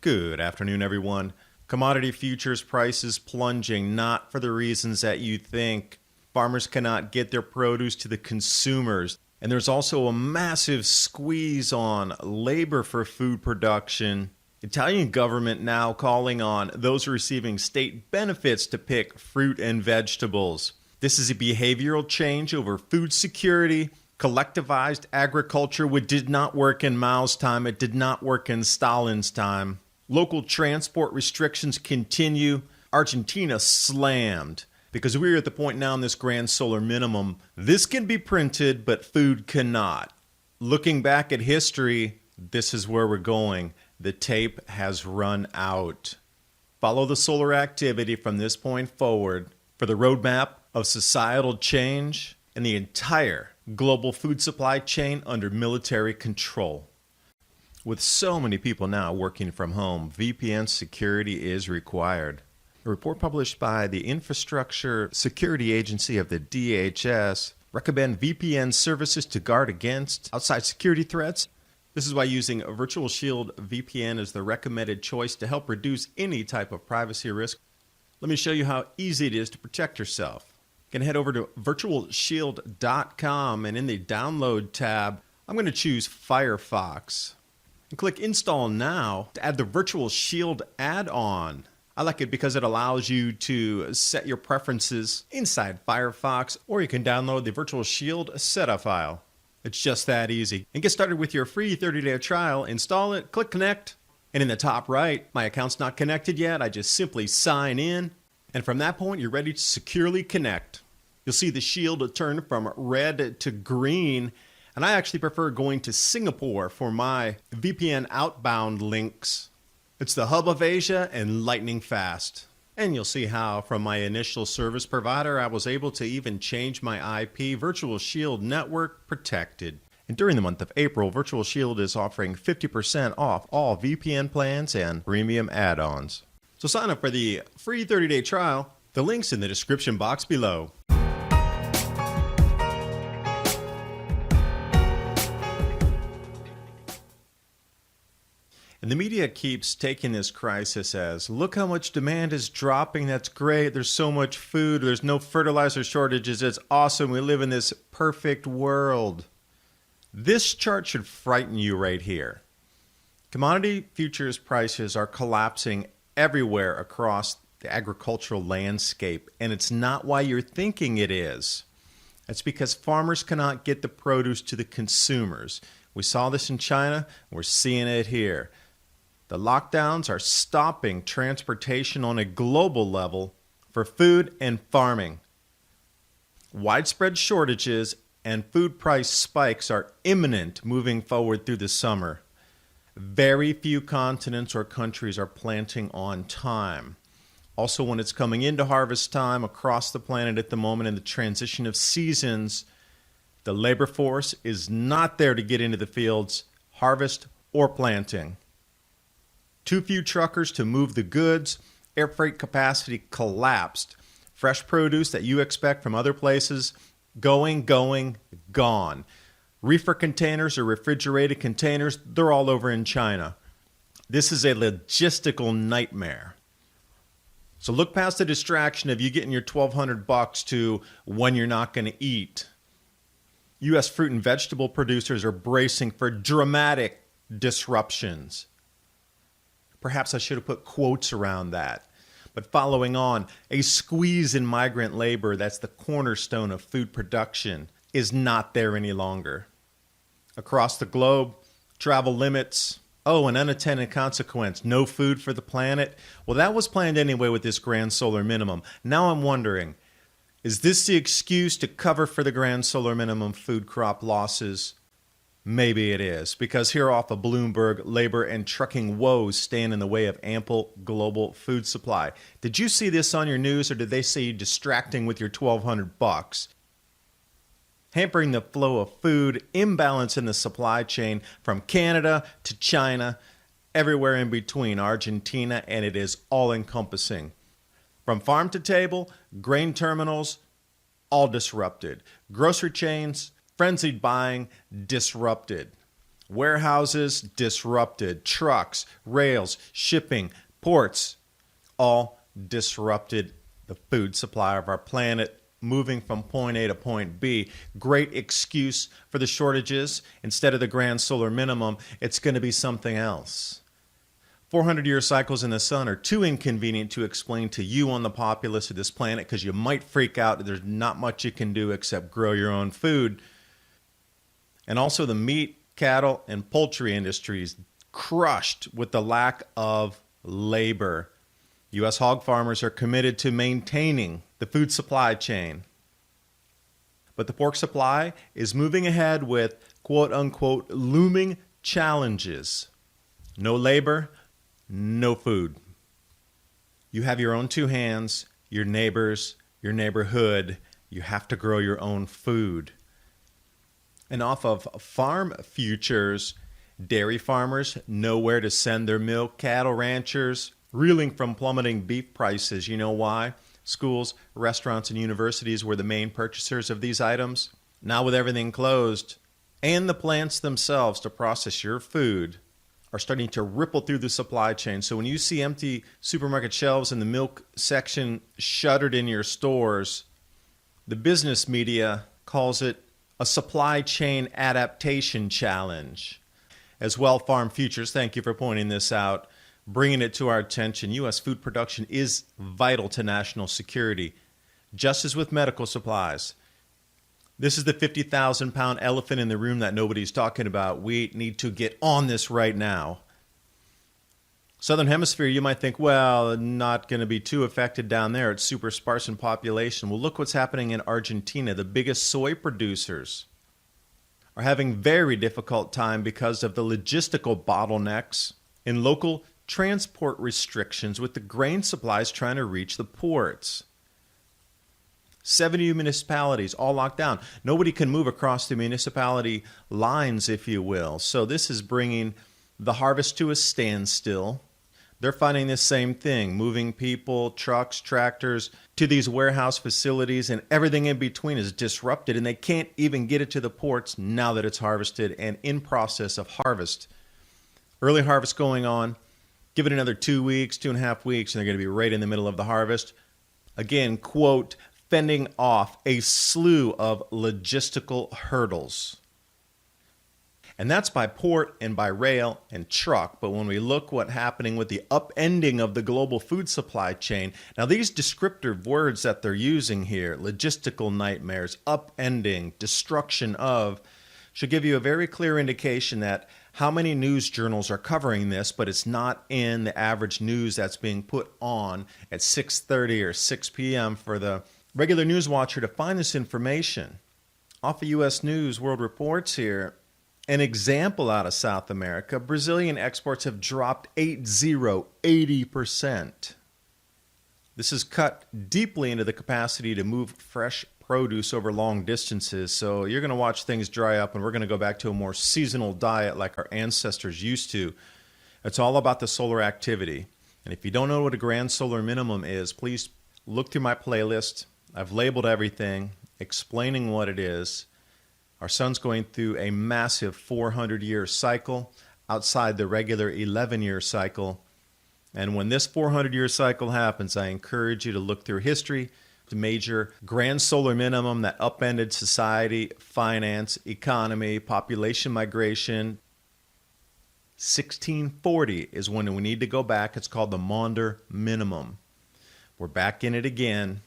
Good afternoon, everyone. Commodity futures prices plunging, not for the reasons that you think. Farmers cannot get their produce to the consumers. And there's also a massive squeeze on labor for food production. Italian government now calling on those receiving state benefits to pick fruit and vegetables. This is a behavioral change over food security. Collectivized agriculture, which did not work in Mao's time. It did not work in Stalin's time. Local transport restrictions continue. Argentina slammed. Because we're at the point now in this Grand Solar Minimum, this can be printed, but food cannot. Looking back at history, this is where we're going. The tape has run out. Follow the solar activity from this point forward for the roadmap of societal change and the entire global food supply chain under military control. With so many people now working from home, VPN security is required. A report published by the Infrastructure Security Agency of the DHS recommend VPN services to guard against outside security threats. This is why using a Virtual Shield VPN is the recommended choice to help reduce any type of privacy risk. Let me show you how easy it is to protect yourself. You can head over to virtualshield.com, and in the Download tab, I'm going to choose Firefox. And click Install Now to add the Virtual Shield add-on. I like it because it allows you to set your preferences inside Firefox, or you can download the Virtual Shield setup file. It's just that easy. And get started with your free 30-day trial. Install it, click Connect, and in the top right, my account's not connected yet. I just simply sign in, and from that point, you're ready to securely connect. You'll see the shield turn from red to green. And I actually prefer going to Singapore for my VPN outbound links. It's the hub of Asia and lightning fast. And you'll see how from my initial service provider, I was able to even change my IP. Virtual Shield network protected. And during the month of April, Virtual Shield is offering 50% off all VPN plans and premium add-ons. So sign up for the free 30-day trial. The link's in the description box below. And the media keeps taking this crisis as, look how much demand is dropping, that's great, there's so much food, there's no fertilizer shortages, it's awesome, we live in this perfect world. This chart should frighten you right here. Commodity futures prices are collapsing everywhere across the agricultural landscape, and it's not why you're thinking it is. It's because farmers cannot get the produce to the consumers. We saw this in China, we're seeing it here. The lockdowns are stopping transportation on a global level for food and farming. Widespread shortages and food price spikes are imminent moving forward through the summer. Very few continents or countries are planting on time. Also, when it's coming into harvest time across the planet at the moment in the transition of seasons, the labor force is not there to get into the fields, harvest, or planting. Too few truckers to move the goods. Air freight capacity collapsed. Fresh produce that you expect from other places, gone. Reefer containers or refrigerated containers, they're all over in China. This is a logistical nightmare. So look past the distraction of you getting your $1,200 to when you're not going to eat. U.S. fruit and vegetable producers are bracing for dramatic disruptions. Perhaps I should have put quotes around that. But following on, a squeeze in migrant labor, that's the cornerstone of food production, is not there any longer. Across the globe, travel limits. Oh, an unintended consequence, no food for the planet. Well, that was planned anyway with this Grand Solar Minimum. Now I'm wondering, is this the excuse to cover for the Grand Solar Minimum food crop losses? Maybe it is, because here off of Bloomberg, labor and trucking woes stand in the way of ample global food supply. Did you see this on your news, or did they say you distracting with your $1,200? Hampering the flow of food, imbalance in the supply chain from Canada to China, everywhere in between, Argentina, and it is all-encompassing. From farm to table, grain terminals, all disrupted. Grocery chains, frenzied buying, disrupted. Warehouses disrupted, trucks, rails, shipping, ports, all disrupted the food supply of our planet, moving from point A to point B. Great excuse for the shortages. Instead of the Grand Solar Minimum, it's going to be something else. 400-year cycles in the sun are too inconvenient to explain to you on the populace of this planet because you might freak out. There's not much you can do except grow your own food. And also the meat, cattle, and poultry industries crushed with the lack of labor. U.S. hog farmers are committed to maintaining the food supply chain. But the pork supply is moving ahead with quote-unquote looming challenges. No labor, no food. You have your own two hands, your neighbors, your neighborhood. You have to grow your own food. And off of farm futures, dairy farmers know where to send their milk. Cattle ranchers reeling from plummeting beef prices. You know why? Schools, restaurants, and universities were the main purchasers of these items. Now with everything closed, and the plants themselves to process your food are starting to ripple through the supply chain. So when you see empty supermarket shelves and the milk section shuttered in your stores, the business media calls it a supply chain adaptation challenge. As well, Farm Futures, thank you for pointing this out, bringing it to our attention. U.S. food production is vital to national security, just as with medical supplies. This is the 50,000-pound elephant in the room that nobody's talking about. We need to get on this right now. Southern Hemisphere, you might think, well, not going to be too affected down there. It's super sparse in population. Well, look what's happening in Argentina. The biggest soy producers are having very difficult time because of the logistical bottlenecks in local transport restrictions with the grain supplies trying to reach the ports. 70 municipalities all locked down. Nobody can move across the municipality lines, if you will. So this is bringing the harvest to a standstill. They're finding the same thing, moving people, trucks, tractors to these warehouse facilities, and everything in between is disrupted, and they can't even get it to the ports now that it's harvested and in process of harvest. Early harvest going on. Give it another 2 weeks, 2.5 weeks, and they're going to be right in the middle of the harvest. Again, quote, fending off a slew of logistical hurdles. And that's by port and by rail and truck. But when we look what's happening with the upending of the global food supply chain, now these descriptive words that they're using here, logistical nightmares, upending, destruction of, should give you a very clear indication that how many news journals are covering this, but it's not in the average news that's being put on at 6:30 or 6 p.m. for the regular news watcher to find this information. Off of U.S. News World Reports here, an example out of South America, Brazilian exports have dropped 80%. This has cut deeply into the capacity to move fresh produce over long distances, so you're going to watch things dry up and we're going to go back to a more seasonal diet like our ancestors used to. It's all about the solar activity. And if you don't know what a Grand Solar Minimum is, please look through my playlist. I've labeled everything, explaining what it is. Our sun's going through a massive 400-year cycle outside the regular 11-year cycle. And when this 400-year cycle happens, I encourage you to look through history, the major Grand Solar Minimum that upended society, finance, economy, population migration. 1640 is when we need to go back. It's called the Maunder Minimum. We're back in it again.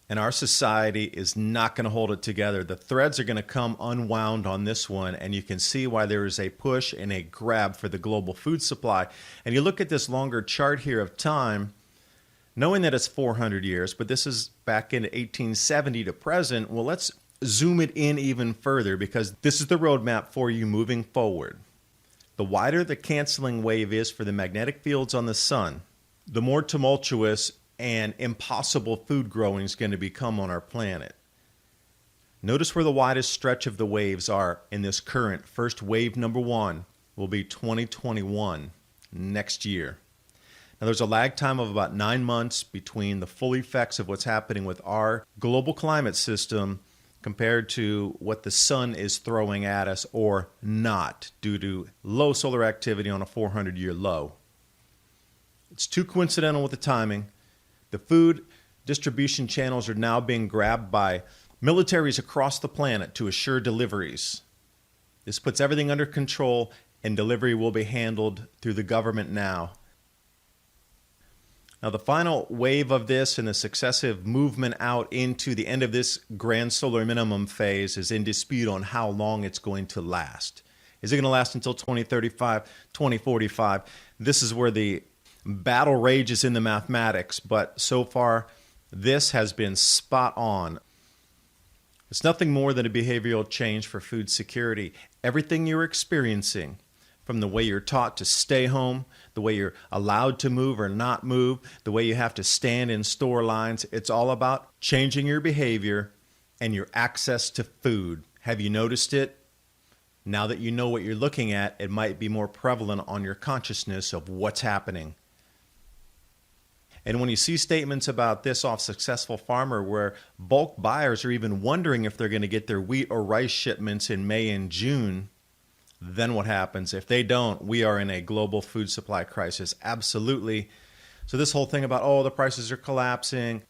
And our society is not going to hold it together. The threads are going to come unwound on this one, and you can see why there is a push and a grab for the global food supply. And you look at this longer chart here of time, knowing that it's 400 years, but this is back in 1870 to present. Well, let's zoom it in even further because this is the roadmap for you moving forward. The wider the canceling wave is for the magnetic fields on the sun, the more tumultuous and impossible food growing is going to become on our planet. Notice where the widest stretch of the waves are in this current. First wave number 1 will be 2021, next year. Now there's a lag time of about 9 months between the full effects of what's happening with our global climate system compared to what the sun is throwing at us or not due to low solar activity on a 400-year low. It's too coincidental with the timing. The food distribution channels are now being grabbed by militaries across the planet to assure deliveries. This puts everything under control, and delivery will be handled through the government now. Now, the final wave of this and the successive movement out into the end of this Grand Solar Minimum phase is in dispute on how long it's going to last. Is it going to last until 2035, 2045? This is where the battle rages in the mathematics, but so far, this has been spot on. It's nothing more than a behavioral change for food security. Everything you're experiencing, from the way you're taught to stay home, the way you're allowed to move or not move, the way you have to stand in store lines, it's all about changing your behavior and your access to food. Have you noticed it? Now that you know what you're looking at, it might be more prevalent on your consciousness of what's happening. And when you see statements about this off Successful Farmer where bulk buyers are even wondering if they're going to get their wheat or rice shipments in May and June, then what happens? If they don't, we are in a global food supply crisis. Absolutely. So this whole thing about, oh, the prices are collapsing,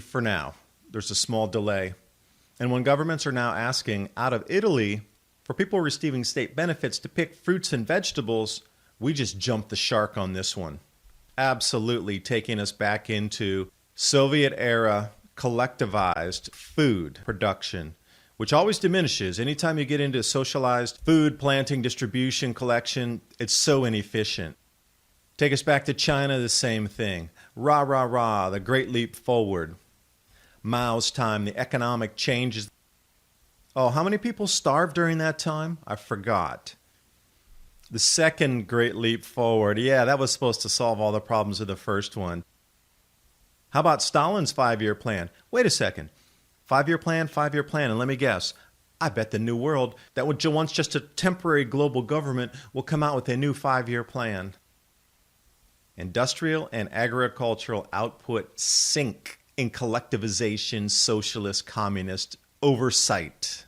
for now, there's a small delay. And when governments are now asking out of Italy for people receiving state benefits to pick fruits and vegetables, we just jumped the shark on this one. Absolutely taking us back into Soviet-era collectivized food production, which always diminishes. Anytime you get into socialized food planting, distribution, collection, it's so inefficient. Take us back to China, the same thing. Rah, rah, rah, the great leap forward. Mao's time, the economic changes. Oh, how many people starved during that time? I forgot. The second great leap forward, yeah, that was supposed to solve all the problems of the first one. How about Stalin's 5-year plan? Wait a second. 5-year plan, and let me guess. I bet the New World, that once just a temporary global government, will come out with a new 5-year plan. Industrial and agricultural output sink in collectivization, socialist, communist oversight.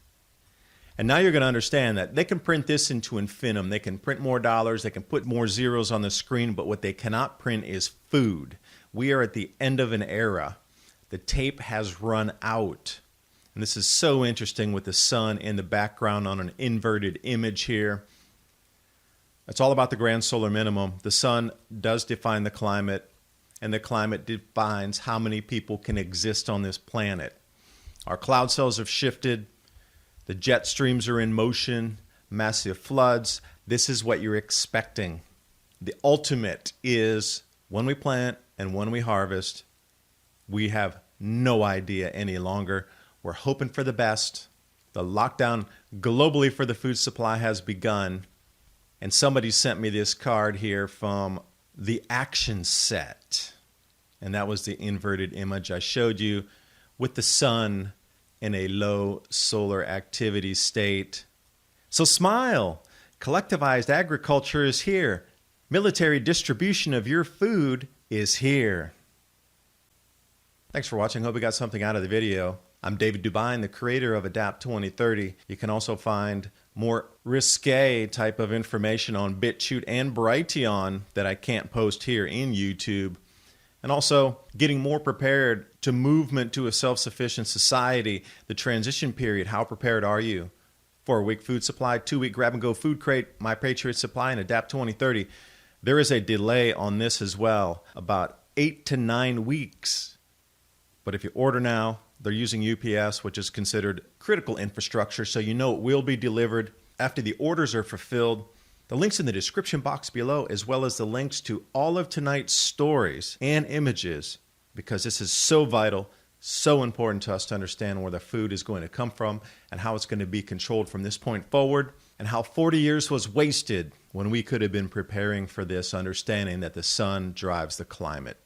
And now you're going to understand that they can print this into infinitum. They can print more dollars. They can put more zeros on the screen. But what they cannot print is food. We are at the end of an era. The tape has run out. And this is so interesting with the sun in the background on an inverted image here. It's all about the Grand Solar Minimum. The sun does define the climate, and the climate defines how many people can exist on this planet. Our cloud cells have shifted. The jet streams are in motion, massive floods. This is what you're expecting. The ultimate is when we plant and when we harvest, we have no idea any longer. We're hoping for the best. The lockdown globally for the food supply has begun. And somebody sent me this card here from the action set. And that was the inverted image I showed you with the sun in a low solar activity state. So smile. Collectivized agriculture is here. Military distribution of your food is here. Thanks for watching. Hope you got something out of the video. I'm David Dubine, the creator of Adapt 2030. You can also find more risque type of information on BitChute and Brighteon that I can't post here in YouTube. And also getting more prepared to movement to a self-sufficient society, the transition period. How prepared are you? 4-week food supply, 2-week grab-and-go food crate, my Patriot supply, and Adapt 2030. There is a delay on this as well, about 8 to 9 weeks. But if you order now, they're using UPS, which is considered critical infrastructure, so you know it will be delivered after the orders are fulfilled. The link's in the description box below, as well as the links to all of tonight's stories and images, because this is so vital, so important to us to understand where the food is going to come from and how it's going to be controlled from this point forward, and how 40 years was wasted when we could have been preparing for this, understanding that the sun drives the climate.